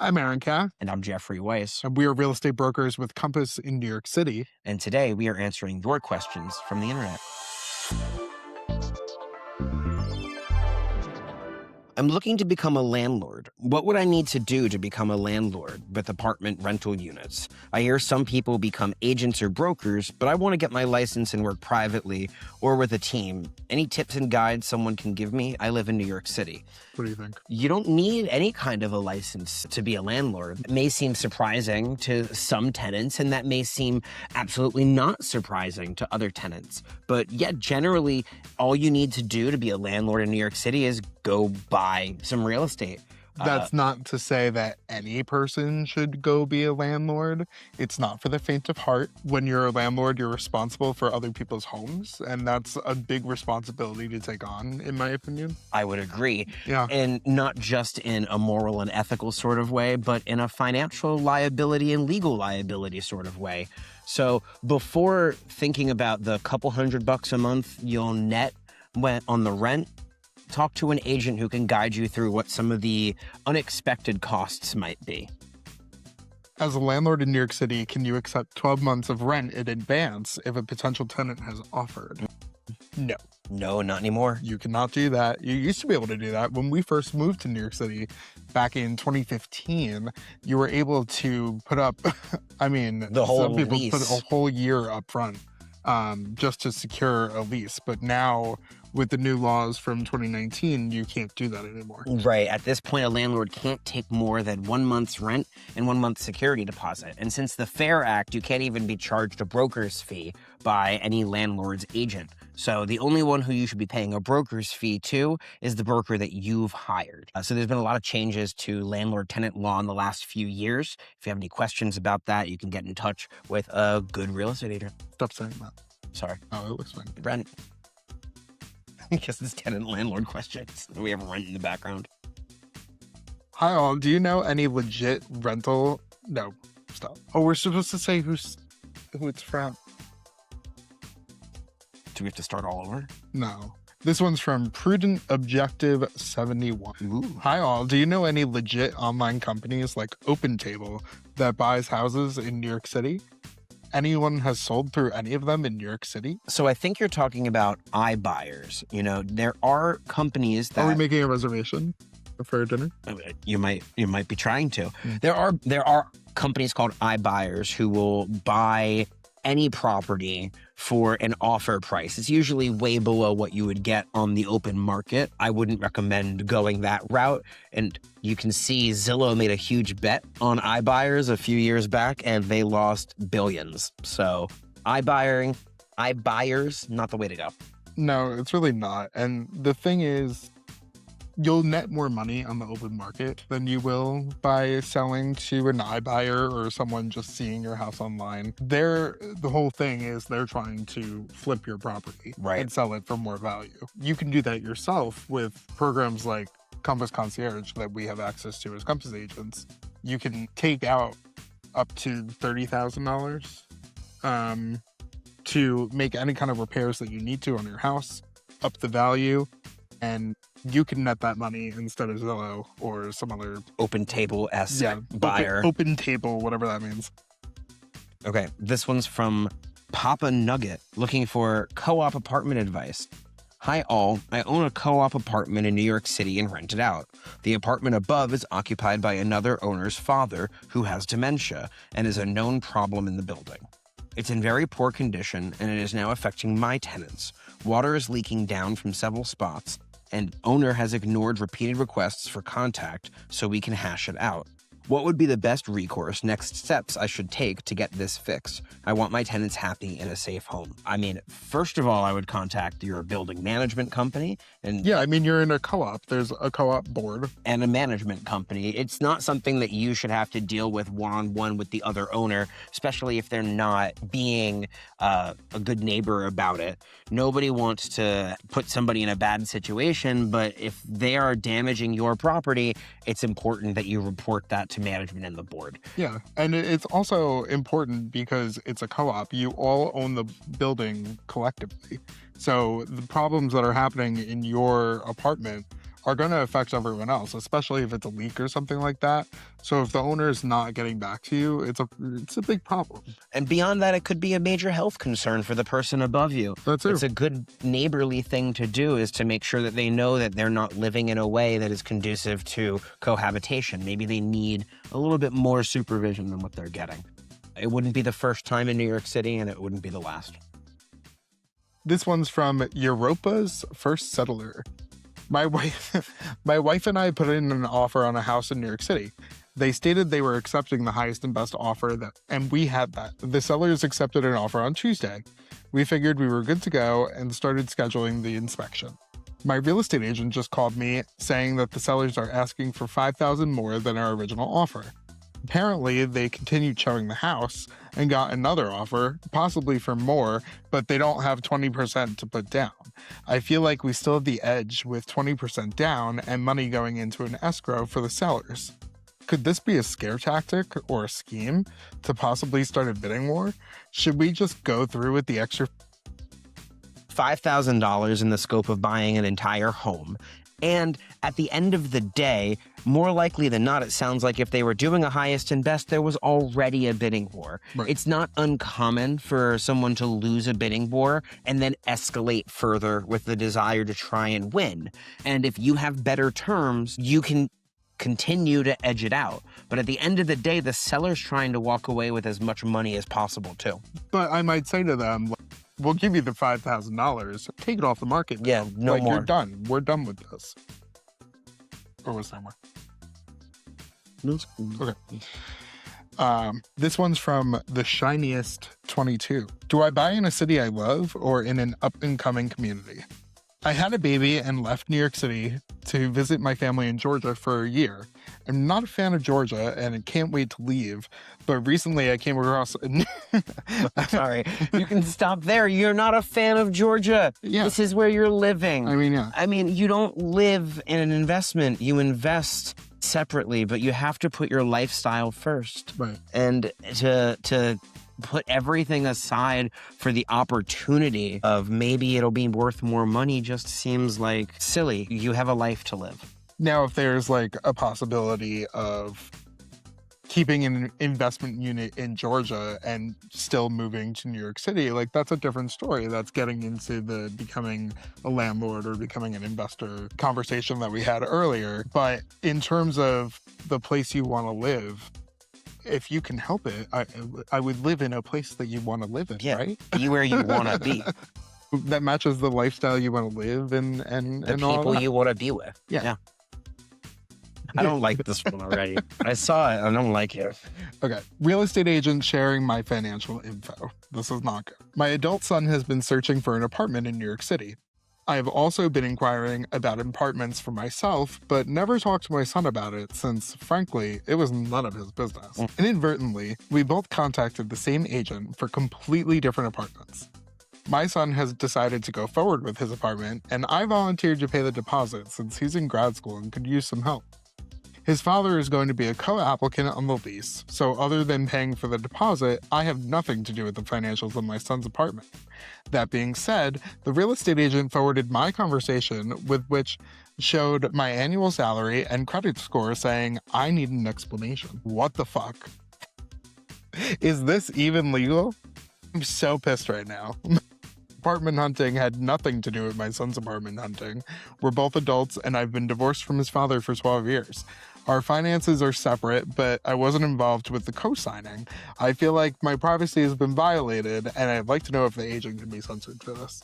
I'm Aaron Kass, And I'm Geoffrey Weiss. and we are real estate brokers with Compass in New York City. And today we are answering your questions from the internet. I'm looking to become a landlord. What would I need to do to become a landlord with apartment rental units? I hear some people become agents or brokers, but I want to get my license and work privately or with a team. Any tips and guides someone can give me? I live in New York City. What do you think? You don't need any kind of a license to be a landlord. It may seem surprising to some tenants, and that may seem absolutely not surprising to other tenants. But yet, generally, all you need to do to be a landlord in New York City is go buy some real estate. That's not to say that any person should go be a landlord. It's not for the faint of heart. When you're a landlord, you're responsible for other people's homes, and that's a big responsibility to take on, in my opinion. I would agree. Yeah. And not just in a moral and ethical sort of way, but in a financial liability and legal liability sort of way. So before thinking about the couple $100 a month you'll net on the rent, talk to an agent who can guide you through what some of the unexpected costs might be. As a landlord in New York City, can you accept 12 months of rent in advance if a potential tenant has offered? No. No, not anymore. You cannot do that. You used to be able to do that. When we first moved to New York City back in 2015, you were able to put up, The whole some people lease. put a whole year up front just to secure a lease. But now with the new laws from 2019, you can't do that anymore. Right. At this point, a landlord can't take more than 1 month's rent and 1 month's security deposit. And since the FAIR Act, you can't even be charged a broker's fee by any landlord's agent. So the only one who you should be paying a broker's fee to is the broker that you've hired. So there's been a lot of changes to landlord-tenant law in the last few years. If you have any questions about that, you can get in touch with a good real estate agent. Stop saying that. Sorry. Oh, it was fine. Rent. Because it's tenant-landlord questions. We have rent in the background. Hi all, do you know any legit rental? No, stop. Oh, we're supposed to say who it's from. Do we have to start all over? No. This one's from Prudent Objective 71. Ooh. Hi all, do you know any legit online companies like OpenTable that buys houses in New York City? Anyone has sold through any of them in New York City? So I think you're talking about iBuyers. You know, there are companies that Are we making a reservation for dinner? you might be trying to. Mm. There are companies called iBuyers who will buy any property for an offer price. It's usually way below what you would get on the open market. I wouldn't recommend going that route. And you can see Zillow made a huge bet on iBuyers a few years back, and they lost billions. So iBuyers, not the way to go. No, it's really not. And the thing is, you'll net more money on the open market than you will by selling to an iBuyer or someone just seeing your house online. The whole thing is they're trying to flip your property and sell it for more value. You can do that yourself with programs like Compass Concierge that we have access to as Compass agents. You can take out up to $30,000 to make any kind of repairs that you need to on your house, up the value, and you can net that money instead of Zillow or some other OpenTable-esque buyer. OpenTable, whatever that means. Okay, this one's from Papa Nugget, looking for co-op apartment advice. Hi all, I own a co-op apartment in New York City and rent it out. The apartment above is occupied by another owner's father who has dementia and is a known problem in the building. It's in very poor condition and it is now affecting my tenants. Water is leaking down from several spots, and owner has ignored repeated requests for contact so we can hash it out. What would be the best recourse, next steps I should take to get this fixed? I want my tenants happy in a safe home. I mean, first of all, I would contact your building management company. And yeah, I mean, you're in a co-op. There's a co-op board. And a management company. It's not something that you should have to deal with one-on-one with the other owner, especially if they're not being a good neighbor about it. Nobody wants to put somebody in a bad situation, but if they are damaging your property, it's important that you report that to management and the board. Yeah, and it's also important because it's a co-op. You all own the building collectively. So the problems that are happening in your apartment are going to affect everyone else, especially if it's a leak or something like that. So if the owner is not getting back to you, it's a big problem. And beyond that, it could be a major health concern for the person above you. That's it. It's a good neighborly thing to do, is to make sure that they know that they're not living in a way that is conducive to cohabitation. Maybe they need a little bit more supervision than what they're getting. It wouldn't be the first time in New York City, and it wouldn't be the last. This one's from Europa's First Settler. My wife and I put in an offer on a house in New York City. They stated they were accepting the highest and best offer, and we had that. The sellers accepted an offer on Tuesday. We figured we were good to go and started scheduling the inspection. My real estate agent just called me saying that the sellers are asking for $5,000 more than our original offer. Apparently, they continued showing the house and got another offer, possibly for more, but they don't have 20% to put down. I feel like we still have the edge with 20% down and money going into an escrow for the sellers. Could this be a scare tactic or a scheme to possibly start a bidding war? Should we just go through with the extra $5,000 in the scope of buying an entire home? And at the end of the day, more likely than not, it sounds like if they were doing a highest and best, there was already a bidding war. Right. It's not uncommon for someone to lose a bidding war and then escalate further with the desire to try and win. And if you have better terms, you can continue to edge it out. But at the end of the day, the seller's trying to walk away with as much money as possible too. But I might say to them, we'll give you the $5,000. Take it off the market. Yeah, no like, more. You're done. We're done with this. Or was there more? Okay. This one's from The Shiniest 22. Do I buy in a city I love or in an up-and-coming community? I had a baby and left New York City to visit my family in Georgia for a year. I'm not a fan of Georgia and I can't wait to leave, but recently I came across... Sorry, you can stop there. You're not a fan of Georgia. Yeah. This is where you're living. Yeah. I mean, you don't live in an investment. You invest separately, but you have to put your lifestyle first. Right. And to put everything aside for the opportunity of maybe it'll be worth more money just seems like silly. You have a life to live. Now, if there's like a possibility of keeping an investment unit in Georgia and still moving to New York City, like that's a different story. That's getting into the becoming a landlord or becoming an investor conversation that we had earlier. But in terms of the place you want to live, if you can help it, I would live in a place that you want to live in, right? Be where you want to be. That matches the lifestyle you want to live and the people you want to be with. Yeah. I don't like this one already. I saw it. I don't like it. Okay. Real estate agent sharing my financial info. This is not good. My adult son has been searching for an apartment in New York City. I have also been inquiring about apartments for myself, but never talked to my son about it since, frankly, it was none of his business. Inadvertently, we both contacted the same agent for completely different apartments. My son has decided to go forward with his apartment, and I volunteered to pay the deposit since he's in grad school and could use some help. His father is going to be a co-applicant on the lease, so other than paying for the deposit, I have nothing to do with the financials of my son's apartment. That being said, the real estate agent forwarded my conversation, with which showed my annual salary and credit score, saying I need an explanation. What the fuck? Is this even legal? I'm so pissed right now. Apartment hunting had nothing to do with my son's apartment hunting. We're both adults and I've been divorced from his father for 12 years. Our finances are separate, but I wasn't involved with the co-signing. I feel like my privacy has been violated and I'd like to know if the agent can be censored for this.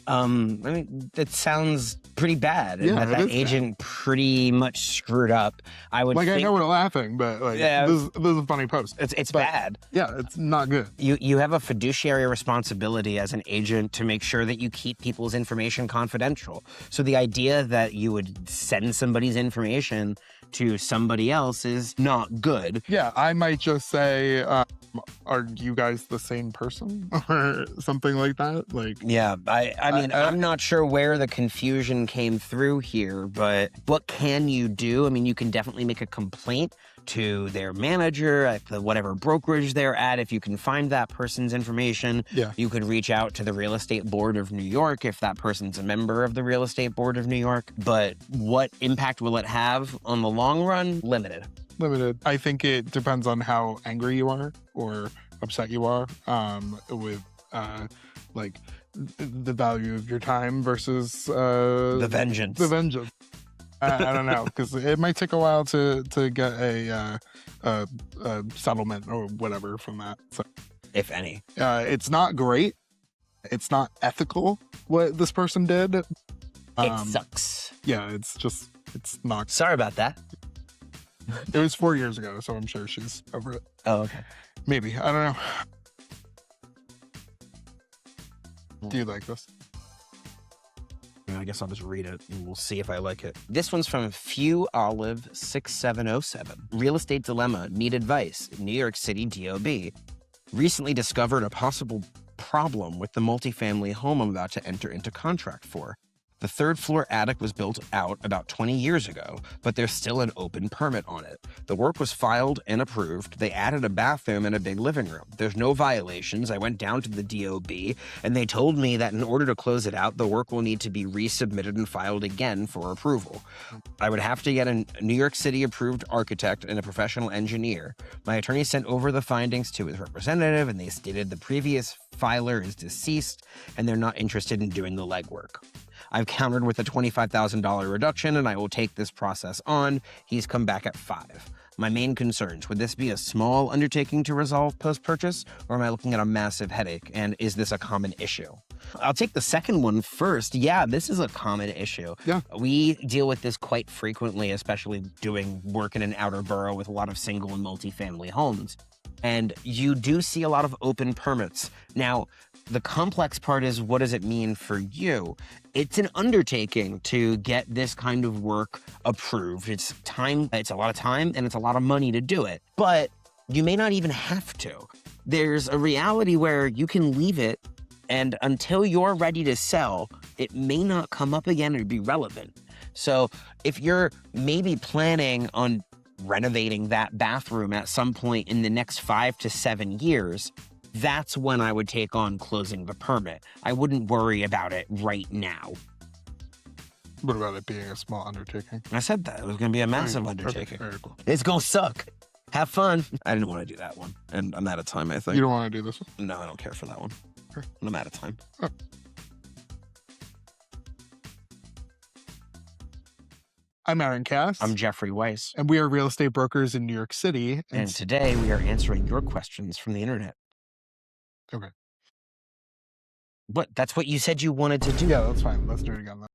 I mean, that sounds pretty bad. And Yeah, that agent pretty much screwed up. I would I think, know we're laughing, but this is a funny post. It's But, bad. Yeah, it's not good. You have a fiduciary responsibility as an agent to make sure that you keep people's information confidential. So the idea that you would send somebody's information to somebody else is not good. Yeah, I might just say, are you guys the same person? Or something like that? Yeah, I mean, I'm not sure where the confusion came through here, but what can you do? I mean, you can definitely make a complaint to their manager at the whatever brokerage they're at. If you can find that person's information, Yeah. you could reach out to the Real Estate Board of New York if that person's a member of the Real Estate Board of New York. But what impact will it have on the long run? Limited. Limited. I think it depends on how angry you are or upset you are with like the value of your time versus The vengeance. the vengeance. I don't know, because it might take a while to get a settlement or whatever from that. So If any. it's not great. It's not ethical what this person did. It sucks. Yeah, it's not. Sorry about that. It was 4 years ago, so I'm sure she's over it. Oh, okay. Maybe. I don't know. Do you like this? I guess I'll just read it and we'll see if I like it. This one's from Few Olive 6707. Real estate dilemma. Need advice. New York City DOB. Recently discovered a possible problem with the multifamily home I'm about to enter into contract for. The third floor attic was built out about 20 years ago, but there's still an open permit on it. The work was filed and approved. They added a bathroom and a big living room. There's no violations. I went down to the DOB and they told me that in order to close it out, the work will need to be resubmitted and filed again for approval. I would have to get a New York City approved architect and a professional engineer. My attorney sent over the findings to his representative and they stated the previous filer is deceased and they're not interested in doing the legwork. I've countered with a $25,000 reduction and I will take this process on. He's come back at 5. My main concerns, would this be a small undertaking to resolve post-purchase or am I looking at a massive headache? And is this a common issue? I'll take the second one first. Yeah, this is a common issue. Yeah. We deal with this quite frequently, especially doing work in an outer borough with a lot of single and multifamily homes. And you do see a lot of open permits. Now, the complex part is, what does it mean for you? It's an undertaking to get this kind of work approved. It's a lot of time and it's a lot of money to do it, but you may not even have to. There's a reality where you can leave it and until you're ready to sell, it may not come up again or be relevant. So if you're maybe planning on renovating that bathroom at some point in the next 5 to 7 years, that's when I would take on closing the permit. I wouldn't worry about it right now. What about it being a small undertaking? I said that. It was going to be a massive Okay, undertaking. very cool. It's going to suck. Have fun. I didn't want to do that one. And I'm out of time, I think. You don't want to do this one? No, I don't care for that one. Okay. And I'm out of time. Oh. I'm Aaron Kass. I'm Geoffrey Weiss. And we are real estate brokers in New York City. And today we are answering your questions from the internet. Okay. But that's what you said you wanted to do. Yeah, that's fine. Let's do it again then.